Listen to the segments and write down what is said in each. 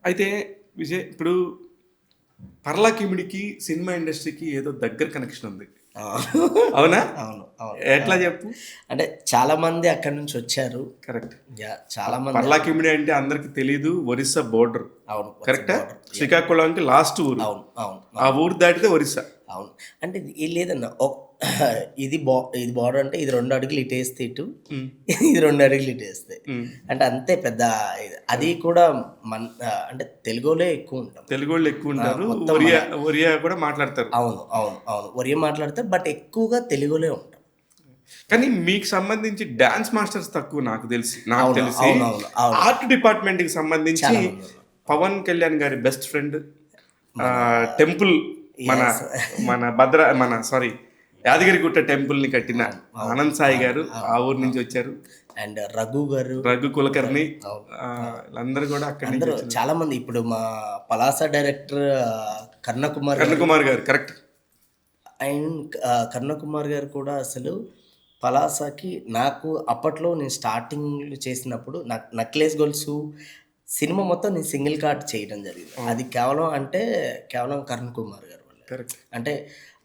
అయితే విజయ్, ఇప్పుడు పర్లాకిమిడికి సినిమా ఇండస్ట్రీకి ఏదో దగ్గర కనెక్షన్ ఉంది, ఆ! అవునా? అవును. అవును. ఎట్లా చెప్పు. అంటే చాలామంది అక్కడి నుంచి వచ్చారు. కరెక్ట్. చాలామంది. పర్లాకిమిడి అంటే అందరికి తెలీదు, ఒరిస్సా బోర్డర్. అవును. కరెక్టా? బార్డర్. శ్రీకాకుళంకి లాస్ట్ ఊరు. అవును. అవును. ఆ ఊరు దాటితే ఒరిస్సా. అవును. అంటే ఇది లేదన్న ఇది ఇది బార్డర్ అంటే ఇది 2 అడుగులు ఇటేస్తే ఇటు, ఉమ్, ఇది 2 అడుగులు ఇటేస్తే. ఉమ్. అంటే అంతే పెద్ద అది కూడా అంటే తెలుగులో ఎక్కువ ఉంటాం. తెలుగు వాళ్ళు ఎక్కువ ఉంటారు, మొత్తం ఒరియా ఒరియా కూడా మాట్లాడతారు. అవును. అవును. అవును. ఒరియా మాట్లాడతారు. బట్ ఎక్కువగా తెలుగులో ఉంటాం. కానీ మీకు సంబంధించి డాన్స్ మాస్టర్స్ తక్కువ నాకు తెలిసి. అవును. అవునవును. అవును. ఆర్ట్ డిపార్ట్మెంట్ కి సంబంధించి చాలా మంది ఉన్నారు. పవన్ కళ్యాణ్ గారి బెస్ట్ ఫ్రెండ్, టెంపుల్, మన Yes. మన సారీ యాదగిరిగుట్ట టెంపుల్ ని కట్టిన అవును. ఆనంద్ సాయి గారు ఆ ఊరు నుంచి వచ్చారు. అండ్ రఘు గారు, రఘు కులకర్ణి, అవును. వీళ్ళందరూ కూడా అక్కడి నుంచి అందరూ వచ్చారు. చాలా మంది. ఇప్పుడు మా పలాస డైరెక్టర్ కర్ణకుమార్ గారు, కర్ణకుమార్ గారు, కరెక్ట్. అండ్ కర్ణకుమార్ గారు కూడా అసలు పలాసకి నాకు అప్పట్లో నేను స్టార్టింగ్ చేసినప్పుడు నాకు నక్లెస్ గొలుసు సినిమా మొత్తం నేను సింగిల్ కార్డ్ చేయడం జరిగింది. అది కేవలం కరణ్ కుమార్ గారు వల్ల. కరెక్ట్. అంటే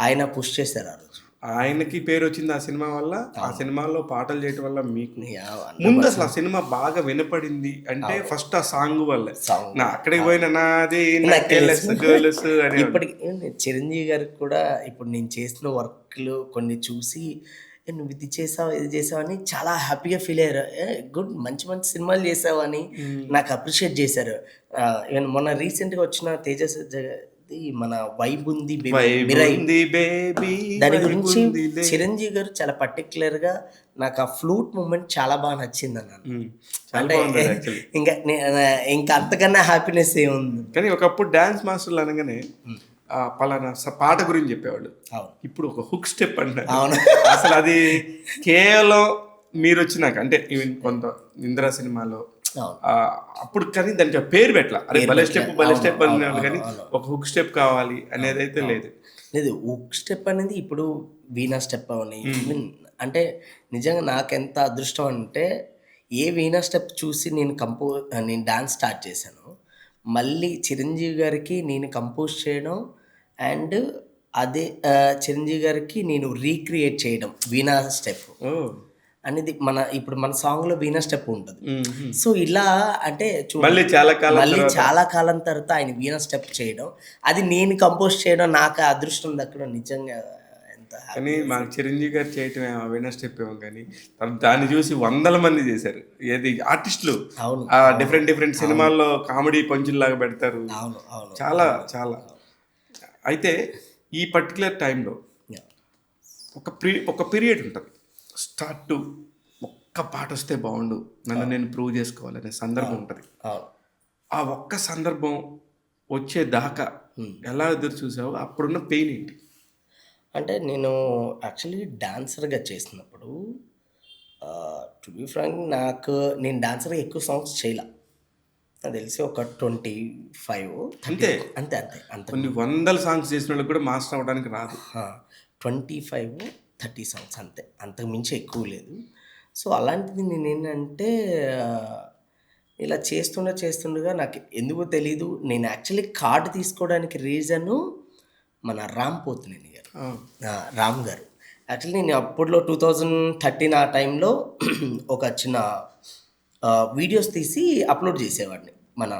ఆయన పుష్ చేశారు ఆ రోజు. ఆయనకి పేరు వచ్చింది ఆ సినిమా వల్ల. ఆ సినిమాలో పాటలు చేయటం వల్ల మీకు యా, ముందు అసలు ఆ సినిమా బాగా వినపడింది అంటే ఫస్ట్ ఆ సాంగ్ వల్లే. సాంగ్ నా అక్కడికి పోయిన నాది నెక్లెస్ గొలుసు అని. ఇప్పటికి చిరంజీవి గారికి కూడా ఇప్పుడు నేను చేసిన వర్క్లు కొన్ని చూసి నువ్వు ఇది చేసావు ఇది చేసావు అని చాలా హ్యాపీగా ఫీల్ అయ్యారు. గుడ్, మంచి మంచి సినిమాలు చేసావు అని నాకు అప్రిషియేట్ చేశారు. ఈవెన్ మొన్న రీసెంట్గా వచ్చిన తేజస్ మన వైబ్ ఉంది మిరై, బేబీ దాని గురించి చిరంజీవి గారు చాలా పర్టికులర్గా నాకు ఆ ఫ్లూట్ మూమెంట్ చాలా బాగా నచ్చింది అన్నాను. అంటే ఇంకా అంతకన్నా హ్యాపీనెస్ ఏముంది. కానీ ఒకప్పుడు డాన్స్ మాస్టర్లు అనగానే పలానా పాట గురించి చెప్పేవాళ్ళు. ఇప్పుడు ఒక హుక్ స్టెప్ అంటారు. అవును. అసలు అది కేవలం మీరు వచ్చినాక, అంటే ఈవెన్ కొంత ఇందిరా సినిమాలో అప్పుడు కానీ దానికి పేరు పెట్టలా, అరే భలే స్టెప్ అన్నాడు, కానీ ఒక హుక్ స్టెప్ కావాలి అనేది అయితే లేదు. హుక్ స్టెప్ అనేది ఇప్పుడు వీణా స్టెప్ అని, అంటే నిజంగా నాకెంత అదృష్టం అంటే ఏ వీణా స్టెప్ చూసి నేను డాన్స్ స్టార్ట్ చేశాను, మళ్ళీ చిరంజీవి గారికి నేను కంపోజ్ చేయడం, అండ్ అదే చిరంజీవి గారికి నేను రీక్రియేట్ చేయడం వీణా స్టెప్ అనేది ఇప్పుడు మన సాంగ్లో వీణా స్టెప్ ఉంటుంది. సో ఇలా అంటే మళ్ళీ చాలా కాలం తర్వాత ఆయన వీణా స్టెప్ చేయడం, అది నేను కంపోజ్ చేయడం, నాకు అదృష్టం దక్కడం నిజంగా ఎంత. కానీ మాకు చిరంజీవి గారు చేయటం వీణా స్టెప్ ఏమో, కానీ దాన్ని చూసి వందల మంది చేశారు, ఏది ఆర్టిస్టులు. అవును. డిఫరెంట్ సినిమాల్లో కామెడీ పంచుల్లాగా పెడతారు. అవును. అవును. చాలా చాలా. అయితే ఈ పర్టికులర్ టైంలో ఒక పీరియడ్ ఉంటుంది, స్టార్ట్ టు ఒక్క పాట వస్తే బాగుండు, నన్ను నేను ప్రూవ్ చేసుకోవాలనే సందర్భం ఉంటుంది. ఆ ఒక్క సందర్భం వచ్చేదాకా ఎలా ఎదురు చూసావు? అప్పుడున్న పెయిన్ ఏంటి? అంటే నేను యాక్చువల్లీ డాన్సర్గా చేసినప్పుడు, టు బీ ఫ్రాంక్, నేను డాన్సర్గా ఎక్కువ సాంగ్స్ చేయలే. నాకు తెలిసి ఒక 25 అంతే. అంతే అంతే అంతే కొన్ని వందల సాంగ్స్ చేసిన వాళ్ళకి కూడా మాస్టర్ అవ్వడానికి రాదు. 25-30 సాంగ్స్ అంతే, అంతకు మించి ఎక్కువ లేదు. సో అలాంటిది నేనేంటంటే ఇలా చేస్తుండగా నాకు ఎందుకో తెలీదు, నేను యాక్చువల్లీ కార్డు తీసుకోవడానికి రీజను మన రామ్ పోతినేని గారు, రామ్ గారు. యాక్చువల్లీ నేను అప్పట్లో 2013 ఆ టైంలో ఒక చిన్న వీడియోస్ తీసి అప్లోడ్ చేసేవాడిని మన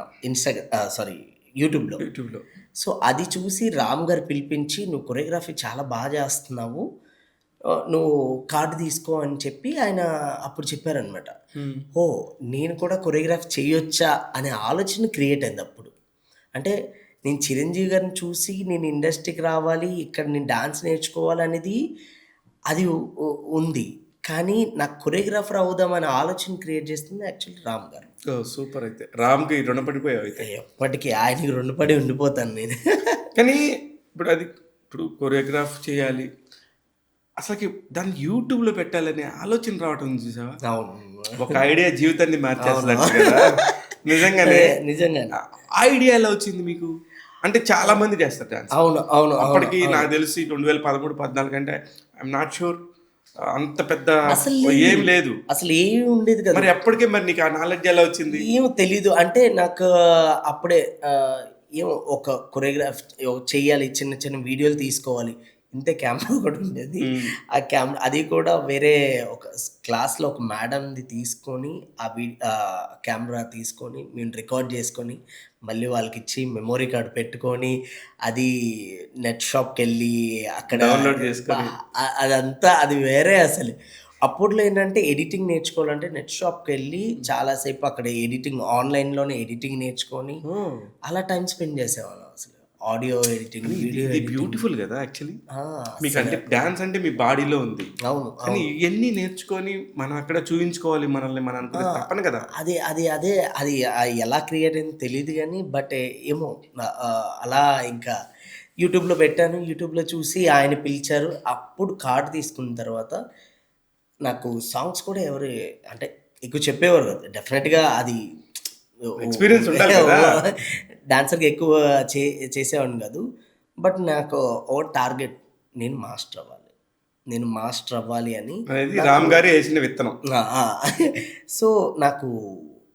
యూట్యూబ్లో. సో అది చూసి రామ్ గారు పిలిపించి, నువ్వు కొరియోగ్రఫీ చాలా బాగా చేస్తున్నావు, నువ్వు కార్డు తీసుకో అని చెప్పి ఆయన అప్పుడు చెప్పారనమాట. ఓ, నేను కూడా కొరియోగ్రఫీ చేయొచ్చా అనే ఆలోచన క్రియేట్ అయింది అప్పుడు. అంటే నేను చిరంజీవి గారిని చూసి నేను ఇండస్ట్రీకి రావాలి, ఇక్కడ నేను డాన్స్ నేర్చుకోవాలి అనేది అది ఉంది, కానీ నాకు కొరియోగ్రాఫర్ అవుదామనే ఆలోచన క్రియేట్ చేస్తుంది యాక్చువల్లీ రామ్ గారు. సూపర్. అయితే రామ్కి రుణపడిపోయావు? అయితే ఎప్పటికీ ఆయనకి రుణపడి ఉండిపోతాను నేను. కానీ ఇప్పుడు కొరియోగ్రాఫ్ చేయాలి, అసలుకి దాన్ని యూట్యూబ్లో పెట్టాలనే ఆలోచన రావటం చూసావా? అవును. ఒక ఐడియా జీవితాన్ని మార్చేస్తుంది కదా. నిజంగానే ఐడియా ఎలా వచ్చింది మీకు? అంటే చాలా మంది చేస్తారు డాన్స్. అవును. అవును. అప్పటికి నాకు తెలిసి 2013-14 అంటే ఐఎమ్ నాట్ షూర్ అంత పెద్ద అసలు లేదు. ఏం లేదు. అసలు ఏమి ఉండేది కదా. మరి అప్పటికే మరి నీకు ఆ నాలెడ్జ్ ఎలా వచ్చింది? ఏమో తెలీదు. అంటే నాకు అప్పుడే ఏమో ఒక కొరియోగ్రాఫ్ చెయ్యాలి. చిన్న చిన్న వీడియోలు తీసుకోవాలి. ఇంతే కెమెరా ఒకటి ఉండేది. ఆ కెమెరా అది కూడా వేరే ఒక క్లాస్‌లో ఒక మేడంది తీసుకొని కెమెరా తీసుకొని మేము రికార్డ్ చేసుకొని, మళ్ళీ వాళ్ళకిచ్చి మెమరీ కార్డ్ పెట్టుకొని, అది నెట్ షాప్‌కెళ్ళి అక్కడ డౌన్‌లోడ్ చేసుకొని. అదంతా అది వేరే అసలు. అప్పట్లో ఏంటంటే ఎడిటింగ్ నేర్చుకోవాలంటే నెట్ షాప్‌కెళ్ళి చాలాసేపు అక్కడ ఎడిటింగ్ ఆన్‌లైన్‌లోనే ఎడిటింగ్ నేర్చుకొని అలా టైం స్పెండ్ చేసేవాళ్ళం అసలు. ఆడియో ఎడిటింగ్, వీడియో ఇది ఎడిటింగ్. బ్యూటిఫుల్ కదా యాక్చువల్లీ. ఆ! మీకు అంటే డాన్స్ అంటే మీ బాడీలో ఉంది. అవును. కానీ ఇవన్నీ నేర్చుకొని మనం అక్కడ చూయించుకోవాలి మనల్ని మనం అనుకునే తప్పను కదా. అది ఎలా క్రియేట్ అయిందో తెలీదు గానీ, బట్ ఏమో అలా ఇంకా యూట్యూబ్‌లో పెట్టాను. యూట్యూబ్‌లో చూసి ఆయన పిలిచారు. అప్పుడు కార్డ్ తీసుకున్న తర్వాత నాకు సాంగ్స్ కూడా ఎవరు అంటే ఎక్కువ చెప్పేవారు కాదు. డెఫినెట్‌గా అది ఎక్స్‌పీరియన్స్ ఉండాలి కదా. డాన్సర్‌గా ఎక్కువ చేసేవాడిని కాదు. బట్ నాకు ఓ టార్గెట్ నేను మాస్టర్ అవ్వాలి. నేను మాస్టర్ అవ్వాలి అని అనేది రామ్ గారు వేసిన విత్తనం. ఆ! ఆ! సో, నాకు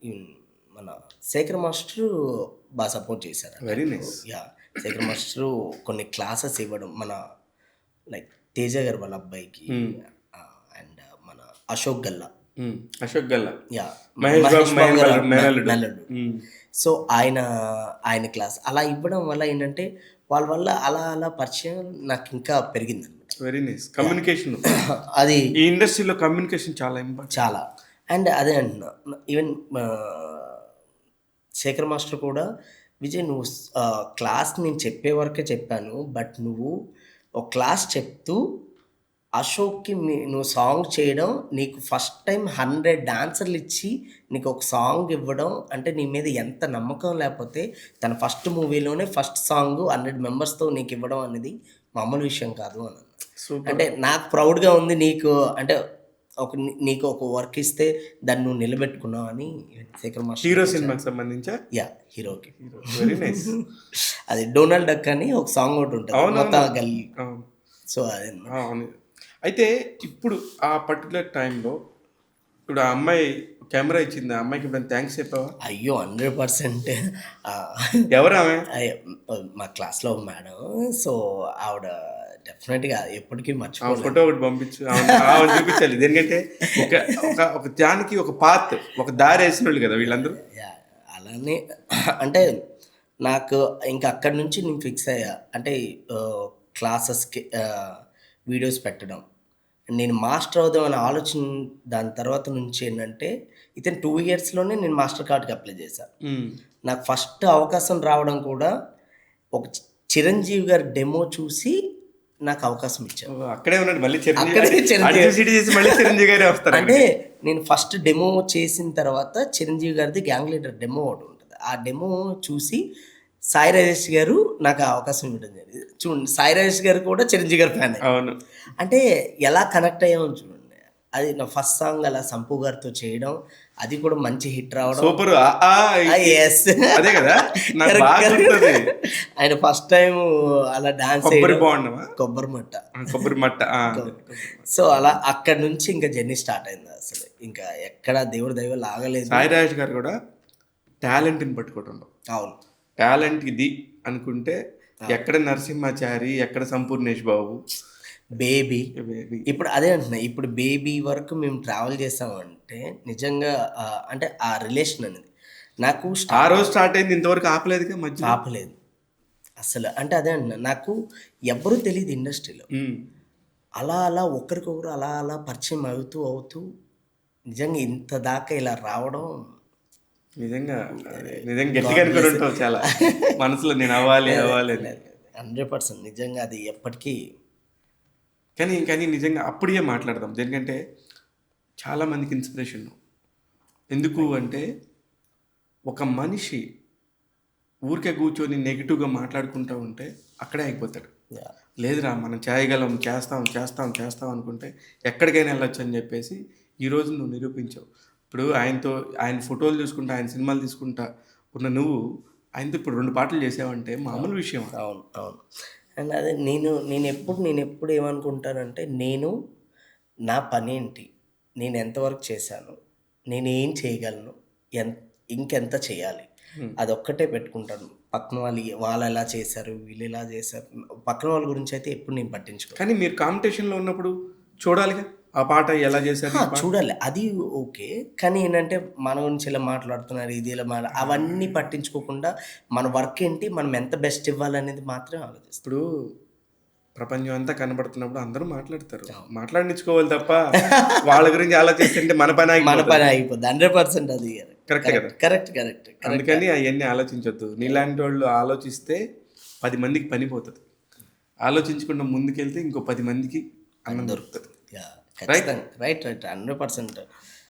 హ్మ్, మన శేఖర్ మాస్టరు సపోర్ట్ చేశారు. Very nice. Yeah! Shekhar master కొన్ని క్లాసెస్ ఇవ్వడం మన లైక్ తేజ గారు వాళ్ళ అబ్బాయికి అండ్ మన అశోక్ గల్లా. అశోక్ గల్లా. యాహ్! మహేష్ బాబు గారు మేనల్లుడు. మేనల్లుడు. సో, ఆయన క్లాస్ అలా ఇవ్వడం వల్ల ఏంటంటే, వాళ్ళ వల్ల అలా అలా పరిచయం నాకు ఇంకా పెరిగిందనమాట. Very nice. కమ్యూనికేషన్. అది ఈ ఇండస్ట్రీలో కమ్యూనికేషన్ చాలా ఇంపార్టెంట్. చాలా. అండ్ అదే అంటున్నా. ఈవెన్ శేఖర్ మాస్టర్ కూడా విజయ్ నువ్వు క్లాస్ నేను చెప్పే వరకే చెప్పాను. బట్ నువ్వు ఒక క్లాస్ చెప్తూ అశోక్‌కి నువ్వు సాంగ్ చేయడం, నీకు ఫస్ట్ టైమ్ 100 డాన్సర్లు ఇచ్చి నీకు ఒక సాంగ్ ఇవ్వడం అంటే నీ మీద ఎంత నమ్మకం లేకపోతే తన ఫస్ట్ మూవీలోనే ఫస్ట్ సాంగ్ 100 మెంబర్స్‌తో నీకు ఇవ్వడం అనేది మామూలు విషయం కాదు అన్నాను. సూపర్. అంటే నాకు ప్రౌడ్‌గా ఉంది నీకు అంటే నీకు ఒక వర్క్ ఇస్తే దాన్ని నువ్వు నిలబెట్టుకున్నావు అని శేఖర్ మాస్టర్. హీరో సినిమాకి సంబంధించా? యాహ్! హీరోకి. Very nice. అది 'డొనాల్డ్ డక్' అని ఒక సాంగ్ ఒకటి ఉంటుంది. మొత్తం గల్లీ. అవును. సో అది అవును. అయితే ఇప్పుడు ఆ పర్టికులర్ టైంలో ఇప్పుడు ఆ అమ్మాయి కెమెరా ఇచ్చింది. ఆ అమ్మాయికి ఇప్పుడు థ్యాంక్స్ చెప్పావా? అయ్యో 100% ఎవరు ఆమె? మా క్లాస్‌లో ఒక మేడం. సో ఆవిడ డెఫినెట్‌గా ఎప్పటికీ మర్చిపోలేను. ఫోటో ఒకటి పంపించు. ఆమె చూపించాలి. ఎందుకంటే ఒక దానికి ఒక పాత్ ఒక దారి వేసినోళ్ళు కదా వీళ్ళందరూ. యాహ్! అలానే అంటే నాకు ఇంకా అక్కడి నుంచి నేను ఫిక్స్ అయ్యా. అంటే క్లాసెస్‌కి వీడియోస్ పెట్టడం. నేను మాస్టర్ అవుదామనే ఆలోచన దాని తర్వాత నుంచి ఏంటంటే ఇతను 2 ఇయర్స్‌లోనే నేను మాస్టర్ కార్డ్‌కి అప్లై చేశాను. నాకు ఫస్ట్ అవకాశం రావడం కూడా ఒక చిరంజీవి గారి డెమో చూసి నాకు అవకాశం ఇచ్చారు. అక్కడే ఉన్నాడు మళ్ళీ అక్కడే చిరంజీవి. చేసి మళ్ళీ చిరంజీవి గారే వస్తారు. అంటే నేను ఫస్ట్ డెమో చేసిన తర్వాత చిరంజీవి గారిది గ్యాంగ్ లీడర్ డెమో ఒకటి ఉంటుంది. ఆ డెమో చూసి సాయి రాజేష్ గారు నాకు ఆ అవకాశం ఇవ్వడం జరిగింది. చూడండి సాయి రాజేష్ గారు కూడా చిరంజీవి గారి ఫ్యాన్. అవును. అంటే ఎలా కనెక్ట్ అయ్యామో చూడండి. అది నా ఫస్ట్ సాంగ్ అలా సంపు గారితో చేయడం, అది కూడా మంచి హిట్ రావడం. సూపర్. ఎస్ అదే కదా నాకు బాగా గుర్తుంది. ఆయన ఫస్ట్ టైం అలా డాన్స్ కొబ్బరి బాగుండవా? కొబ్బరి మట్ట. కొబ్బరి మట్ట. సో అలా అక్కడ నుంచి ఇంకా జర్నీ స్టార్ట్ అయింది అసలు. ఇంకా ఎక్కడ దేవుడి దైవం లాగలేదు. సాయి రాజేష్ గారు కూడా టాలెంట్ని పట్టుకోవడంలో. అవును. టాలెంట్ ఇది అనుకుంటే ఎక్కడ నరసింహాచారి, ఎక్కడ సంపూర్ణేష్ బాబు, బేబీ. ఇప్పుడు అదే అంటున్నా. ఇప్పుడు బేబీ వరకు మేము ట్రావెల్ చేసామంటే నిజంగా అంటే ఆ రిలేషన్ అనేది నాకు ఆ రోజు స్టార్ట్ అయింది. ఇంతవరకు ఆపలేదుగా మధ్య ఆపలేదు అసలు. అంటే అదే అంటున్నా. నాకు ఎవ్వరూ తెలియదు ఇండస్ట్రీలో. అలా అలా ఒకరికొకరు అలా అలా పరిచయం అవుతూ నిజంగా ఇంత దాకా ఇలా రావడం నిజంగా గట్టిగా అనుకుని ఉంటావు చాలా మనసులో నేను అవ్వాలి 100% నిజంగా అది ఎప్పటికీ. కానీ నిజంగా అప్పుడే మాట్లాడదాం. ఎందుకంటే చాలామందికి ఇన్స్పిరేషన్. ఎందుకు అంటే ఒక మనిషి ఊరికే కూర్చొని నెగిటివ్గా మాట్లాడుకుంటూ ఉంటే అక్కడే అయిపోతాడు. లేదురా మనం చేయగలం, చేస్తాం అనుకుంటే ఎక్కడికైనా వెళ్ళొచ్చు అని చెప్పేసి ఈరోజు నువ్వు నిరూపించావు. ఇప్పుడు ఆయన ఫోటోలు చూసుకుంటా, ఆయన సినిమాలు తీసుకుంటా ఉన్న నువ్వు ఆయనతో ఇప్పుడు 2 పాటలు చేసావంటే మామూలు విషయం. అవును. అండ్ అదే నేను ఎప్పుడు ఏమనుకుంటానంటే నేను నా పనేంటి? నేను ఎంతవరకు చేశాను? నేనేం చేయగలను? ఎన్ ఇంకెంత చేయాలి? అదొక్కటే పెట్టుకుంటాను. పక్కన వాళ్ళెలా చేశారు? వీళ్ళెలా చేశారు? పక్కన వాళ్ళ గురించయితే ఎప్పుడు నేను పట్టించుకోను. కానీ మీరు కాంపిటీషన్‌లో ఉన్నప్పుడు చూడాలిగా. ఆ పాట ఎలా చేశారు? ఈ పాట చూడాలి. అది ఓకే. కానీ ఏంటంటే మన గురించి ఇలా మాట్లాడుతున్నారు, ఇది ఇలా అవన్నీ పట్టించుకోకుండా మన వర్క్ ఏంటి? మనం ఎంత బెస్ట్ ఇవ్వాలనేది మాత్రమే ఆలోచిస్తాం. ఇప్పుడు ప్రపంచం అంతా కనబడుతున్నప్పుడు అందరూ మాట్లాడతారు. మాట్లాడనిచ్చుకోవాలి తప్ప వాళ్ళ గురించి ఆలోచిస్తుంటే మన పని మన ఆగిపోతది. పని అయిపోద్ది. 100% అది. కరెక్టే కదా! కరెక్ట్. అందుకని అయన్నీ ఆలోచించొద్దు. నీలాంటోళ్ళు ఆలోచిస్తే 10 మందికి పని పోతది. ఆలోచించకుండా ముందుకెళ్తే ఇంకో 10 మందికి అన్నం దొరుకుతది. యాహ్! ఖచ్చితంగా. రైట్. 100%.